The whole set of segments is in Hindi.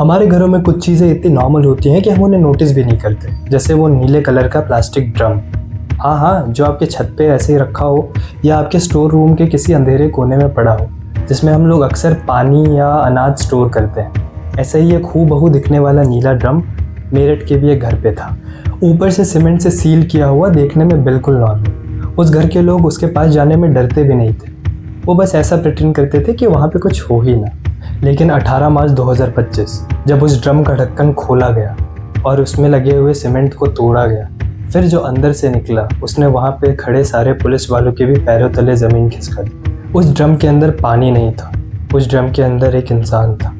हमारे घरों में कुछ चीज़ें इतनी नॉर्मल होती हैं कि हम उन्हें नोटिस भी नहीं करते, जैसे वो नीले कलर का प्लास्टिक ड्रम। हाँ हाँ, जो आपके छत पे ऐसे ही रखा हो या आपके स्टोर रूम के किसी अंधेरे कोने में पड़ा हो, जिसमें हम लोग अक्सर पानी या अनाज स्टोर करते हैं। ऐसा ही एक हूबहू दिखने वाला नीला ड्रम मेरठ के भी एक घर पे था। ऊपर से सीमेंट से सील किया हुआ, देखने में बिल्कुल नॉर्मल। उस घर के लोग उसके पास जाने में डरते भी नहीं थे। वो बस ऐसा प्रिटेंड करते थे कि वहाँ पे कुछ हो ही ना। लेकिन 18 मार्च 2025 जब उस ड्रम का ढक्कन खोला गया और उसमें लगे हुए सीमेंट को तोड़ा गया, फिर जो अंदर से निकला उसने वहाँ पे खड़े सारे पुलिस वालों के भी पैरों तले ज़मीन खिसका दी। उस ड्रम के अंदर पानी नहीं था, उस ड्रम के अंदर एक इंसान था,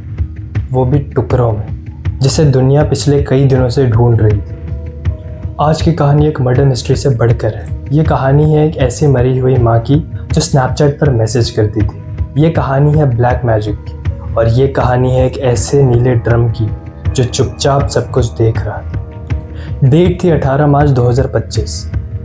वो भी टुकड़ों में, जिसे दुनिया पिछले कई दिनों से ढूंढ रही थी। आज की कहानी एक मर्डर मिस्ट्री से बढ़कर है। ये कहानी है एक ऐसी मरी हुई माँ की जो स्नैपचैट पर मैसेज करती थी। ये कहानी है ब्लैक मैजिक की, और ये कहानी है एक ऐसे नीले ड्रम की जो चुपचाप सब कुछ देख रहा था। डेट थी 18 मार्च 2025।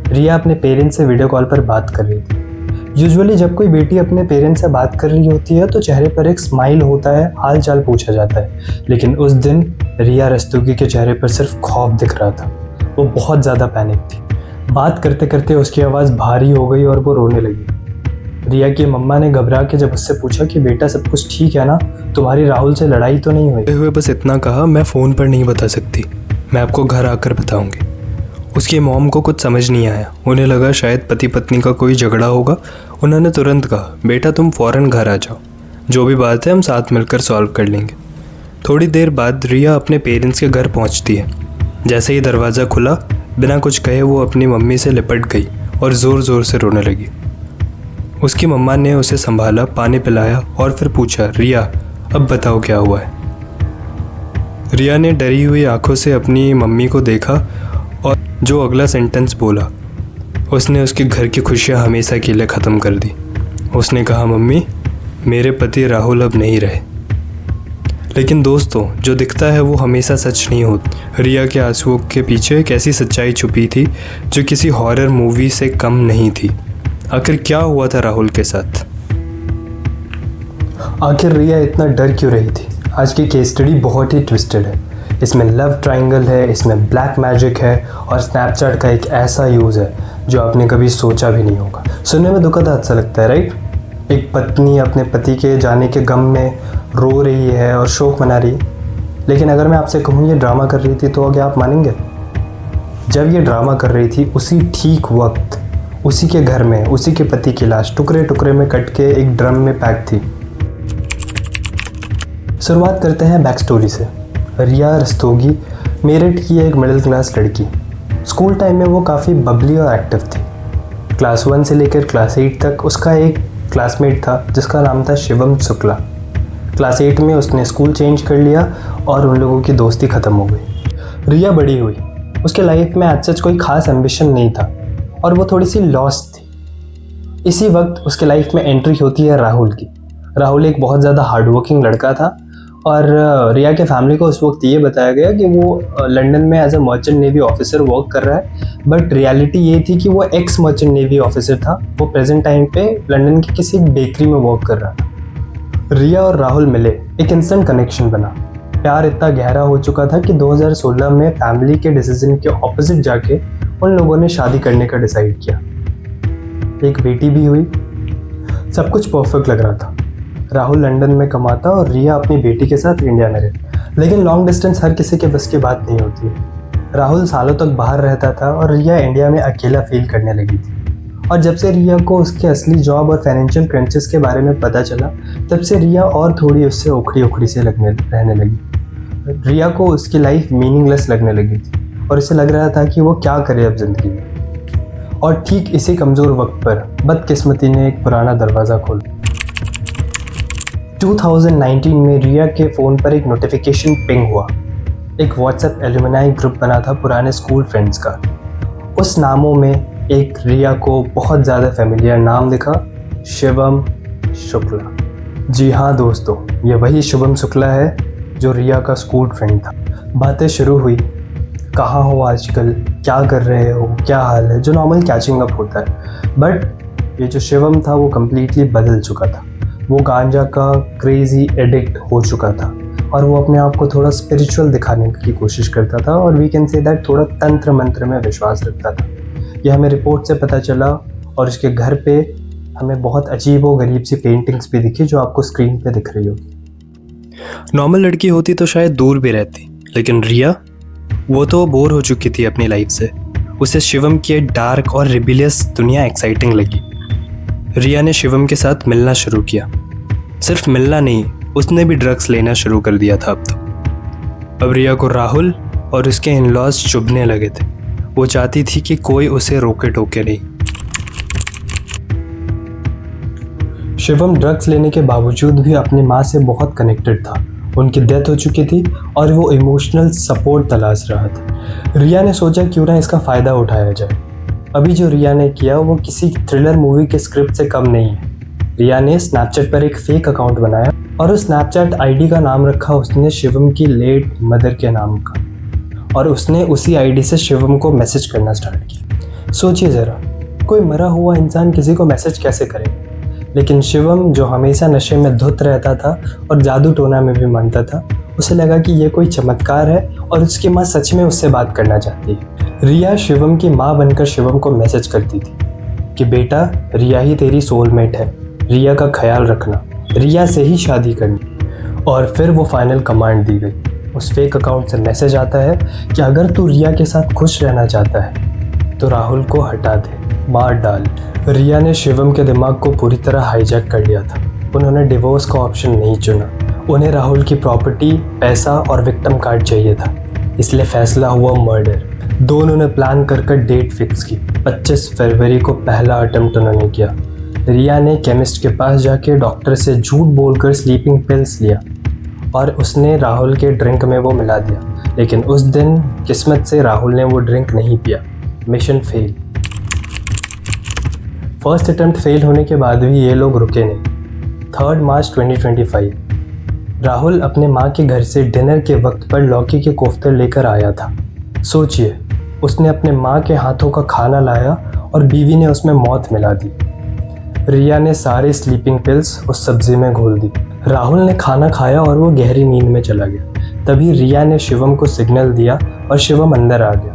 रिया अपने पेरेंट्स से वीडियो कॉल पर बात कर रही थी। यूजुअली जब कोई बेटी अपने पेरेंट्स से बात कर रही होती है तो चेहरे पर एक स्माइल होता है, हाल चाल पूछा जाता है। लेकिन उस दिन रिया रस्तोगी के चेहरे पर सिर्फ खौफ दिख रहा था। वो बहुत ज़्यादा पैनिक थी। बात करते करते उसकी आवाज़ भारी हो गई और वो रोने लगी। रिया की मम्मा ने घबरा के जब उससे पूछा कि बेटा सब कुछ ठीक है ना, तुम्हारी राहुल से लड़ाई तो नहीं हुई? हुए बस इतना कहा, मैं फ़ोन पर नहीं बता सकती, मैं आपको घर आकर बताऊंगी। उसकी मॉम को कुछ समझ नहीं आया। उन्हें लगा शायद पति पत्नी का कोई झगड़ा होगा। उन्होंने तुरंत कहा, बेटा तुम फ़ौरन घर आ जाओ, जो भी बात है हम साथ मिलकर सॉल्व कर लेंगे। थोड़ी देर बाद रिया अपने पेरेंट्स के घर पहुँचती है। जैसे ही दरवाज़ा खुला, बिना कुछ कहे वो अपनी मम्मी से लिपट गई और ज़ोर ज़ोर से रोने लगी। उसकी मम्मा ने उसे संभाला, पानी पिलाया और फिर पूछा, रिया अब बताओ क्या हुआ है। रिया ने डरी हुई आंखों से अपनी मम्मी को देखा और जो अगला सेंटेंस बोला उसने उसके घर की खुशियां हमेशा के लिए ख़त्म कर दी। उसने कहा, मम्मी मेरे पति राहुल अब नहीं रहे। लेकिन दोस्तों, जो दिखता है वो हमेशा सच नहीं होता। रिया के आंसुओं के पीछे एक ऐसी सच्चाई छुपी थी जो किसी हॉरर मूवी से कम नहीं थी। आखिर क्या हुआ था राहुल के साथ? आखिर रिया इतना डर क्यों रही थी? आज की केस स्टडी बहुत ही ट्विस्टेड है। इसमें लव ट्रायंगल है, इसमें ब्लैक मैजिक है और स्नैपचैट का एक ऐसा यूज़ है जो आपने कभी सोचा भी नहीं होगा। सुनने में दुखद हादसा लगता है, राइट? एक पत्नी अपने पति के जाने के गम में रो रही है और शोक मना रही है। लेकिन अगर मैं आपसे कहूँ ये ड्रामा कर रही थी तो क्या आप मानेंगे? जब ये ड्रामा कर रही थी उसी ठीक वक्त उसी के घर में उसी के पति की लाश टुकड़े टुकड़े में कट के एक ड्रम में पैक थी। शुरुआत करते हैं बैक स्टोरी से। रिया रस्तोगी मेरठ की एक मिडिल क्लास लड़की। स्कूल टाइम में वो काफ़ी बबली और एक्टिव थी। क्लास 1 से लेकर क्लास 8 तक उसका एक क्लासमेट था जिसका नाम था शिवम शुक्ला। क्लास 8 में उसने स्कूल चेंज कर लिया और उन लोगों की दोस्ती ख़त्म हो गई। रिया बड़ी हुई, उसके लाइफ में आज सच कोई ख़ास एम्बिशन नहीं था और वो थोड़ी सी लॉस्ट थी। इसी वक्त उसके लाइफ में एंट्री होती है राहुल की। राहुल एक बहुत ज़्यादा हार्डवर्किंग लड़का था और रिया के फैमिली को उस वक्त ये बताया गया कि वो लंदन में as a merchant navy officer work कर रहा है। बट रियलिटी ये थी कि वो एक्स मर्चेंट नेवी ऑफिसर था। वो प्रेजेंट टाइम पे लंदन की किसी बेकरी में वर्क कर रहा था। रिया और राहुल मिले, एक इंस्टेंट कनेक्शन बना। प्यार इतना गहरा हो चुका था कि 2016 में फैमिली के डिसीजन के ऑपोजिट जाके उन लोगों ने शादी करने का डिसाइड किया। एक बेटी भी हुई। सब कुछ परफेक्ट लग रहा था। राहुल लंदन में कमाता और रिया अपनी बेटी के साथ इंडिया में रहती। लेकिन लॉन्ग डिस्टेंस हर किसी के बस की बात नहीं होती है। राहुल सालों तक बाहर रहता था और रिया इंडिया में अकेला फील करने लगी थी। और जब से रिया को उसके असली जॉब और फाइनेंशियल क्रंचेस के बारे में पता चला, तब से रिया और थोड़ी उससे उखड़ी उखड़ी से रहने लगी। रिया को उसकी लाइफ मीनिंगलेस लगने लगी थी और इसे लग रहा था कि वो क्या करे अब ज़िंदगी में। और ठीक इसी कमज़ोर वक्त पर बदकिस्मती ने एक पुराना दरवाज़ा खोला। 2019 में रिया के फ़ोन पर एक नोटिफिकेशन पिंग हुआ। एक व्हाट्सएप एलुमनाई ग्रुप बना था पुराने स्कूल फ्रेंड्स का। उस नामों में एक रिया को बहुत ज़्यादा फेमिलियर नाम दिखा, शिवम शुक्ला। जी हाँ दोस्तों, ये वही शिवम शुक्ला है जो रिया का स्कूल फ्रेंड था। बातें शुरू हुई, कहाँ हो आजकल, क्या कर रहे हो, क्या हाल है, जो नॉर्मल कैचिंग अप होता है। बट ये जो शिवम था वो कम्प्लीटली बदल चुका था। वो गांजा का क्रेजी एडिक्ट हो चुका था और वो अपने आप को थोड़ा स्पिरिचुअल दिखाने की कोशिश करता था और वी कैन से दैट थोड़ा तंत्र मंत्र में विश्वास रखता था। यह हमें रिपोर्ट से पता चला और उसके घर पे हमें बहुत अजीब व गरीब सी पेंटिंग्स भी दिखी जो आपको स्क्रीन पे दिख रही होगी। नॉर्मल लड़की होती तो शायद दूर भी रहती, लेकिन रिया वो तो बोर हो चुकी थी अपनी लाइफ से। उसे शिवम की डार्क और रिबिलियस दुनिया एक्साइटिंग लगी। रिया ने शिवम के साथ मिलना शुरू किया। सिर्फ मिलना नहीं, उसने भी ड्रग्स लेना शुरू कर दिया था। अब रिया को राहुल और उसके इन-लॉज चुभने लगे थे। वो चाहती थी कि कोई उसे रोके टोके नहीं। शिवम ड्रग्स लेने के बावजूद भी अपनी माँ से बहुत कनेक्टेड था। उनकी डेथ हो चुकी थी और वो इमोशनल सपोर्ट तलाश रहा था। रिया ने सोचा क्यों ना इसका फ़ायदा उठाया जाए। अभी जो रिया ने किया वो किसी थ्रिलर मूवी के स्क्रिप्ट से कम नहीं है। रिया ने स्नैपचैट पर एक फेक अकाउंट बनाया और उस स्नैपचैट आईडी का नाम रखा उसने शिवम की लेट मदर के नाम का, और उसने उसी आईडी से शिवम को मैसेज करना स्टार्ट किया। सोचिए ज़रा, कोई मरा हुआ इंसान किसी को मैसेज कैसे करेगा? लेकिन शिवम जो हमेशा नशे में धुत रहता था और जादू टोना में भी मानता था, उसे लगा कि ये कोई चमत्कार है और उसकी माँ सच में उससे बात करना चाहती है। रिया शिवम की माँ बनकर शिवम को मैसेज करती थी कि बेटा, रिया ही तेरी सोलमेट है, रिया का ख्याल रखना, रिया से ही शादी करनी। और फिर वो फाइनल कमांड दी गई। उस फेक अकाउंट से मैसेज आता है कि अगर तू रिया के साथ खुश रहना चाहता है तो राहुल को हटा दे, मार डाल। रिया ने शिवम के दिमाग को पूरी तरह हाईजैक कर लिया था। उन्होंने डिवोर्स का ऑप्शन नहीं चुना। उन्हें राहुल की प्रॉपर्टी, पैसा और विक्टिम कार्ड चाहिए था, इसलिए फैसला हुआ मर्डर। दोनों ने प्लान कर डेट फिक्स की। 25 फरवरी को पहला अटेम्प्ट उन्होंने किया। रिया ने केमिस्ट के पास जाके डॉक्टर से झूठ बोलकर स्लीपिंग पिल्स लिया और उसने राहुल के ड्रिंक में वो मिला दिया। लेकिन उस दिन किस्मत से राहुल ने वो ड्रिंक नहीं पिया। Mission fail. First attempt fail होने के बाद भी ये लोग रुके नहीं। 3 मार्च 2025 राहुल अपने माँ के घर से डिनर के वक्त पर लौकी के कोफ्ते लेकर आया था। सोचिए, उसने अपने माँ के हाथों का खाना लाया और बीवी ने उसमें मौत मिला दी। रिया ने सारे स्लीपिंग पिल्स उस सब्जी में घोल दी। राहुल ने खाना खाया और वो गहरी नींद में चला गया। तभी रिया ने शिवम को सिग्नल दिया और शिवम अंदर आ गया।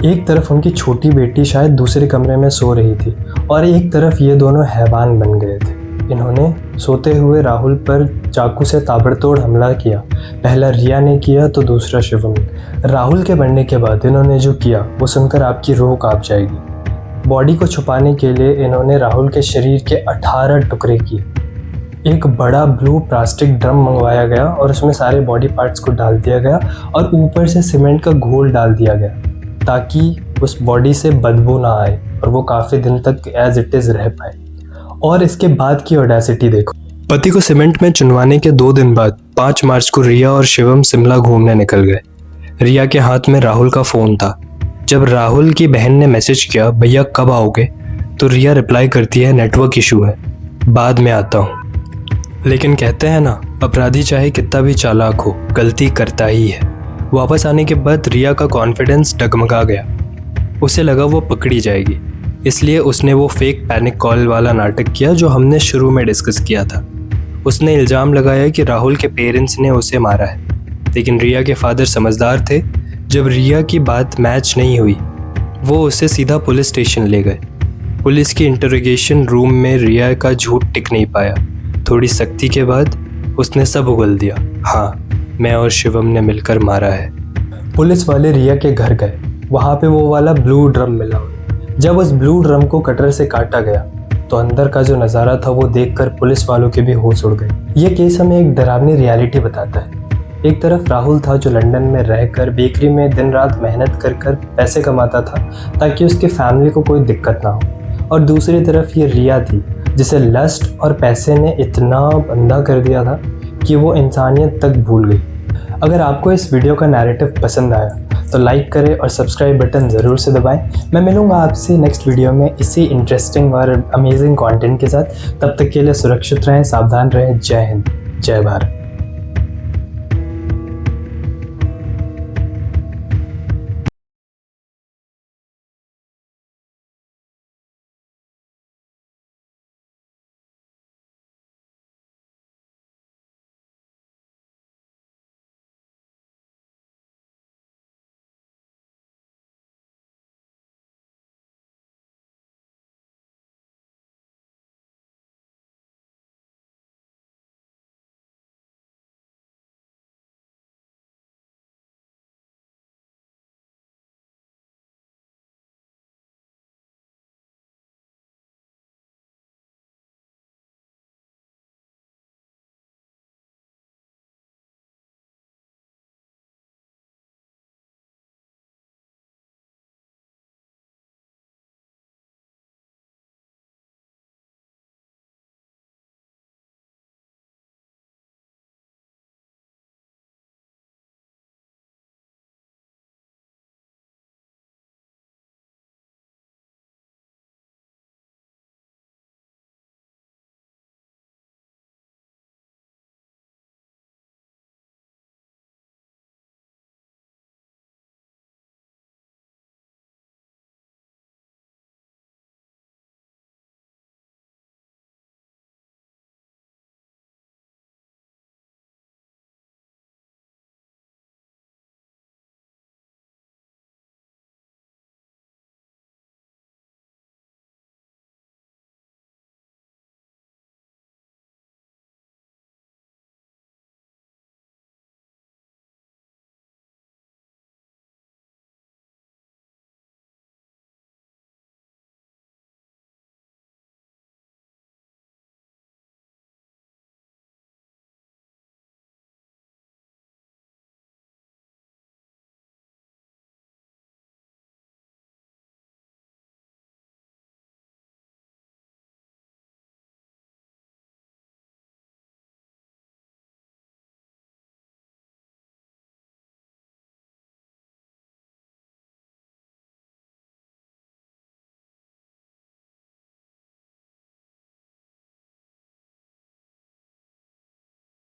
एक तरफ उनकी छोटी बेटी शायद दूसरे कमरे में सो रही थी और एक तरफ ये दोनों हैवान बन गए थे। इन्होंने सोते हुए राहुल पर चाकू से ताबड़तोड़ हमला किया। पहला रिया ने किया तो दूसरा शिवम ने। राहुल के मरने के बाद इन्होंने जो किया वो सुनकर आपकी रूह कांप जाएगी। बॉडी को छुपाने के लिए इन्होंने राहुल के शरीर के 18 टुकड़े किए। एक बड़ा ब्लू प्लास्टिक ड्रम मंगवाया गया और उसमें सारे बॉडी पार्ट्स को डाल दिया गया और ऊपर से सीमेंट का घोल डाल दिया गया ताकि उस बॉडी से बदबू ना आए और वो काफ़ी दिन तक एज इट इज़ रह पाए। और इसके बाद की ऑडेसिटी देखो। पति को सीमेंट में चुनवाने के 2 दिन बाद 5 मार्च को रिया और शिवम शिमला घूमने निकल गए। रिया के हाथ में राहुल का फ़ोन था। जब राहुल की बहन ने मैसेज किया, भैया कब आओगे, तो रिया रिप्लाई करती है, नेटवर्क इशू है, बाद में आता हूँ। लेकिन कहते हैं ना, अपराधी चाहे कितना भी चालाक हो, गलती करता ही है। वापस आने के बाद रिया का कॉन्फिडेंस डगमगा गया। उसे लगा वो पकड़ी जाएगी, इसलिए उसने वो फेक पैनिक कॉल वाला नाटक किया जो हमने शुरू में डिस्कस किया था। उसने इल्ज़ाम लगाया कि राहुल के पेरेंट्स ने उसे मारा है, लेकिन रिया के फादर समझदार थे। जब रिया की बात मैच नहीं हुई, वो उसे सीधा पुलिस स्टेशन ले गए। पुलिस की इंटरोगेशन रूम में रिया का झूठ टिक नहीं पाया। थोड़ी सख्ती के बाद उसने सब उगल दिया। हाँ, मैं और शिवम ने मिलकर मारा है। पुलिस वाले रिया के घर गए। वहाँ पे वो वाला ब्लू ड्रम मिला। जब उस ब्लू ड्रम को कटर से काटा गया तो अंदर का जो नज़ारा था वो देखकर पुलिस वालों के भी होश उड़ गए। ये केस हमें एक डरावनी रियलिटी बताता है। एक तरफ राहुल था जो लंदन में रहकर बेकरी में दिन रात मेहनत कर पैसे कमाता था ताकि उसके फैमिली को कोई दिक्कत ना हो, और दूसरी तरफ ये रिया थी जिसे लस्ट और पैसे ने इतना अंधा कर दिया था कि वो इंसानियत तक भूल गई। अगर आपको इस वीडियो का नैरेटिव पसंद आया तो लाइक करें और सब्सक्राइब बटन ज़रूर से दबाएं। मैं मिलूँगा आपसे नेक्स्ट वीडियो में इसी इंटरेस्टिंग और अमेजिंग कंटेंट के साथ। तब तक के लिए सुरक्षित रहें, सावधान रहें। जय हिंद, जय भारत।